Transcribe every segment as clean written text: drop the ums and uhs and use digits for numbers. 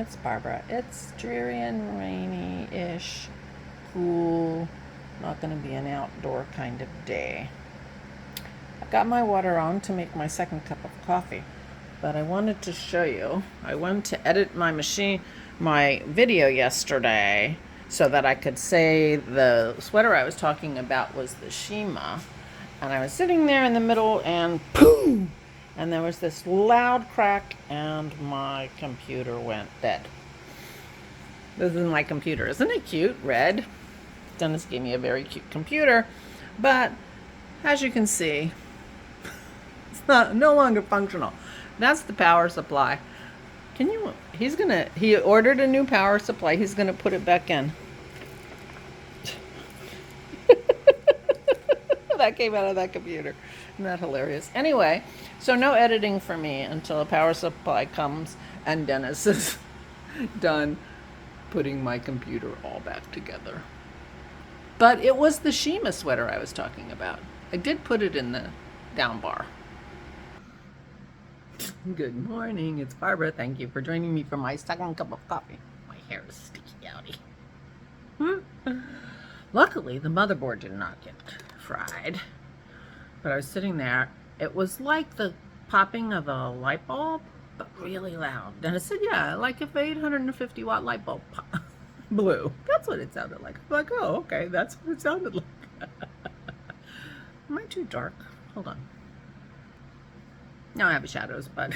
it's Barbara. It's dreary and rainy-ish, cool, not going to be an outdoor kind of day. I've got my water on to make my second cup of coffee, but I wanted to show you. I went to edit my video yesterday so that I could say the sweater I was talking about was the Shima. And I was sitting there in the middle and boom! And there was this loud crack and my computer went dead. This is my computer. Isn't it cute? Red. Dennis gave me a very cute computer, but as you can see, it's no longer functional. That's the power supply. He ordered a new power supply. He's gonna put it back in. That came out of that computer. Isn't that hilarious? Anyway, so no editing for me until a power supply comes and Dennis is done putting my computer all back together. But it was the Shima sweater I was talking about. I did put it in the down bar. Good morning, it's Barbara. Thank you for joining me for my second cup of coffee. My hair is sticky outy. Luckily, the motherboard did not get fried. But I was sitting there. It was like the popping of a light bulb, but really loud. And I said, yeah, like if an 850 watt light bulb blew. That's what it sounded like. I'm like, oh, okay, that's what it sounded like. Am I too dark? Hold on. Now I have shadows, but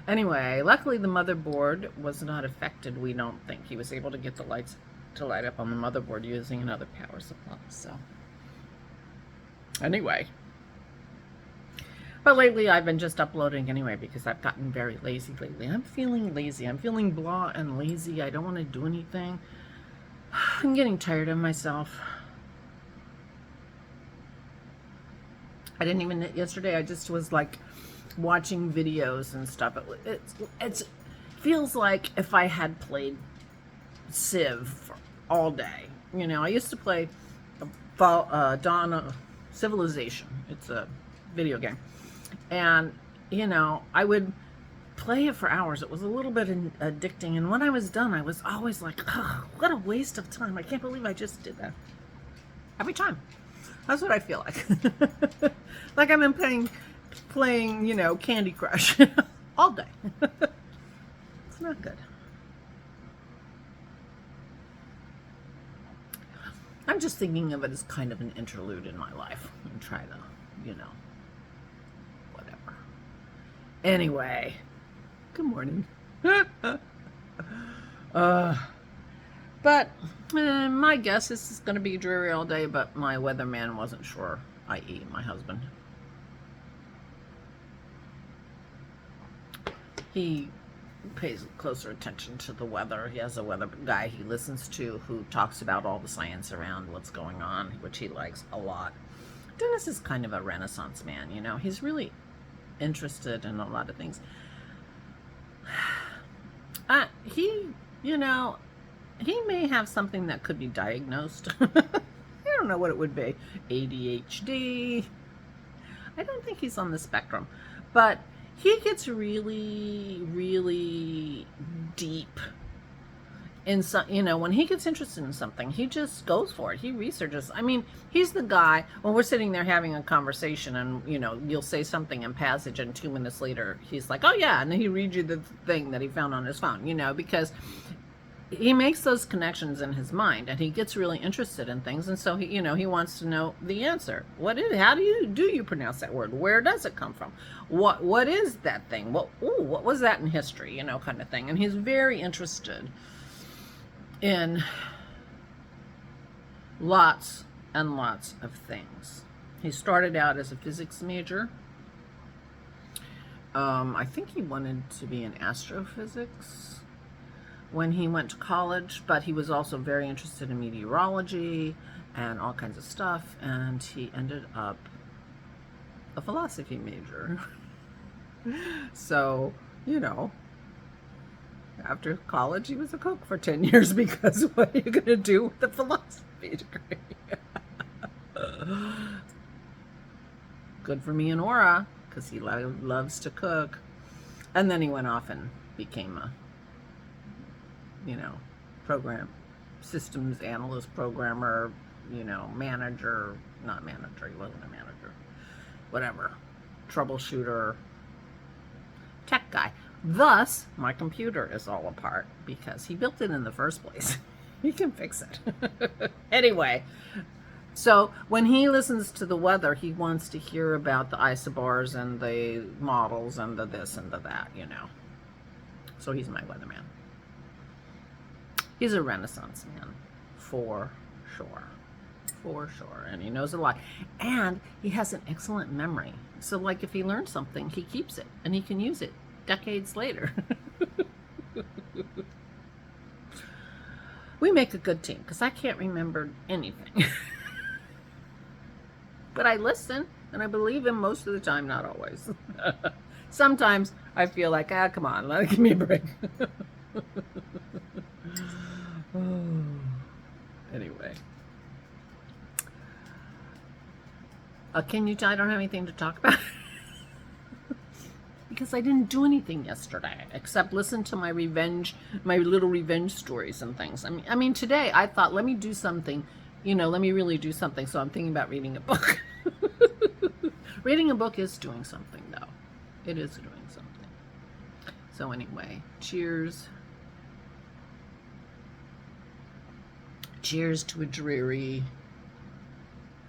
anyway, luckily the motherboard was not affected. We don't think he was able to get the lights to light up on the motherboard using another power supply. So anyway, but lately I've been just uploading anyway because I've gotten very lazy lately. I'm feeling lazy. I'm feeling blah and lazy. I don't want to do anything. I'm getting tired of myself. I didn't even, yesterday I just was like watching videos and stuff. It feels like if I had played Civ all day. You know, I used to play Dawn of Civilization. It's a video game. And, you know, I would play it for hours. It was a little bit addicting. And when I was done, I was always like, oh, what a waste of time. I can't believe I just did that. Every time. That's what I feel like. Like I've been playing, you know, Candy Crush all day. It's not good. I'm just thinking of it as kind of an interlude in my life and try to, you know, whatever. Anyway, good morning. But my guess is it's going to be dreary all day, but my weatherman wasn't sure, i.e. my husband. He pays closer attention to the weather. He has a weather guy he listens to who talks about all the science around what's going on, which he likes a lot. Dennis is kind of a Renaissance man, you know. He's really interested in a lot of things. You know, he may have something that could be diagnosed. I don't know what it would be. ADHD. I don't think he's on the spectrum. But he gets really, really deep in some, you know, when he gets interested in something, he just goes for it. He researches. I mean, he's the guy, when we're sitting there having a conversation and, you know, you'll say something in passage and 2 minutes later, he's like, oh yeah, and then he reads you the thing that he found on his phone, you know, because he makes those connections in his mind and he gets really interested in things. And so he, you know, he wants to know the answer. How do you pronounce that word? Where does it come from? What is that thing? What was that in history? You know, kind of thing. And he's very interested in lots and lots of things. He started out as a physics major. I think he wanted to be in astrophysics when he went to college, but he was also very interested in meteorology and all kinds of stuff, and he ended up a philosophy major. So, you know, after college he was a cook for 10 years because what are you going to do with a philosophy degree? Good for me and Aura, because he loves to cook. And then he went off and became a program, systems analyst, programmer, manager, not manager, he wasn't a manager, whatever, troubleshooter, tech guy. Thus, my computer is all apart because he built it in the first place. He can fix it. Anyway, so when he listens to the weather, he wants to hear about the isobars and the models and the this and the that, So he's my weatherman. He's a Renaissance man, for sure. For sure. And he knows a lot. And he has an excellent memory. So, like, if he learns something, he keeps it. And he can use it decades later. We make a good team, because I can't remember anything. But I listen, and I believe him most of the time, not always. Sometimes I feel like, come on, give me a break. Anyway. Can you tell I don't have anything to talk about? Because I didn't do anything yesterday except listen to my little revenge stories and things. I mean, today I thought, let me do something, let me really do something. So I'm thinking about reading a book. Reading a book is doing something, though. It is doing something. So anyway, cheers. Cheers to a dreary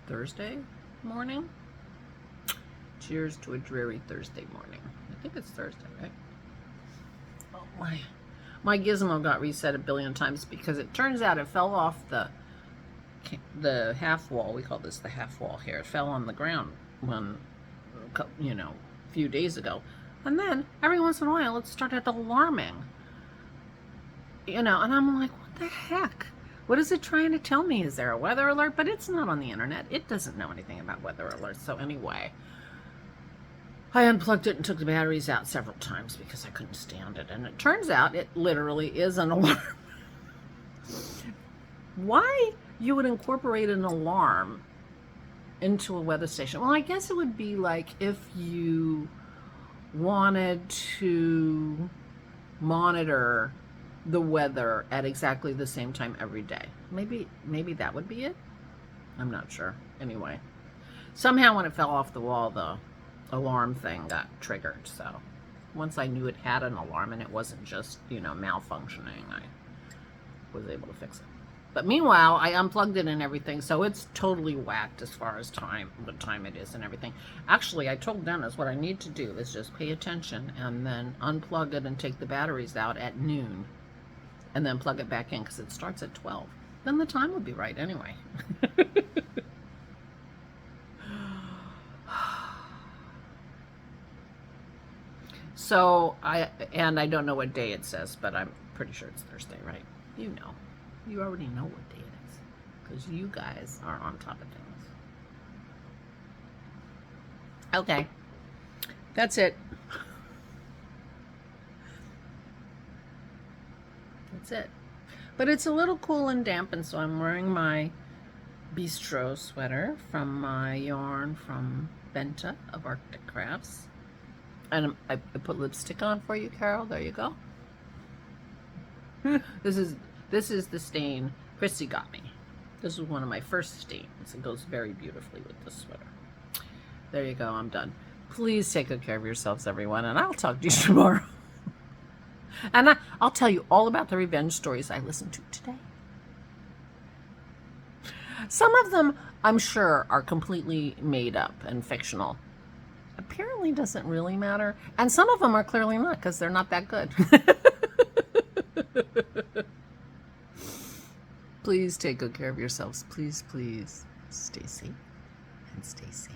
Thursday morning. Cheers to a dreary Thursday morning. I think it's Thursday, right? Oh, my gizmo got reset a billion times because it turns out it fell off the half wall. We call this the half wall here. It fell on the ground a few days ago. And then every once in a while it started alarming. And I'm like, what the heck? What is it trying to tell me? Is there a weather alert? But it's not on the internet. It doesn't know anything about weather alerts. So anyway, I unplugged it and took the batteries out several times because I couldn't stand it. And it turns out it literally is an alarm. Why you would incorporate an alarm into a weather station? Well, I guess it would be like if you wanted to monitor the weather at exactly the same time every day. Maybe that would be it. I'm not sure. Anyway, somehow when it fell off the wall, the alarm thing got triggered. So once I knew it had an alarm and it wasn't just, malfunctioning, I was able to fix it. But meanwhile, I unplugged it and everything, so it's totally whacked as far as what time it is and everything. Actually, I told Dennis what I need to do is just pay attention and then unplug it and take the batteries out at noon. And then plug it back in because it starts at 12. Then the time would be right anyway. So, I don't know what day it says, but I'm pretty sure it's Thursday, right? You already know what day it is because you guys are on top of things. Okay, that's it. That's it. But it's a little cool and damp, and so I'm wearing my bistro sweater from my yarn from Benta of Arctic Crafts. And I put lipstick on for you, Carol. There you go. This is the stain Chrissy got me. This is one of my first stains. It goes very beautifully with this sweater. There you go. I'm done. Please take good care of yourselves, everyone, and I'll talk to you tomorrow. And I'll tell you all about the revenge stories I listened to today. Some of them, I'm sure, are completely made up and fictional. Apparently doesn't really matter. And some of them are clearly not because they're not that good. Please take good care of yourselves. Please, please stay safe and stay sane.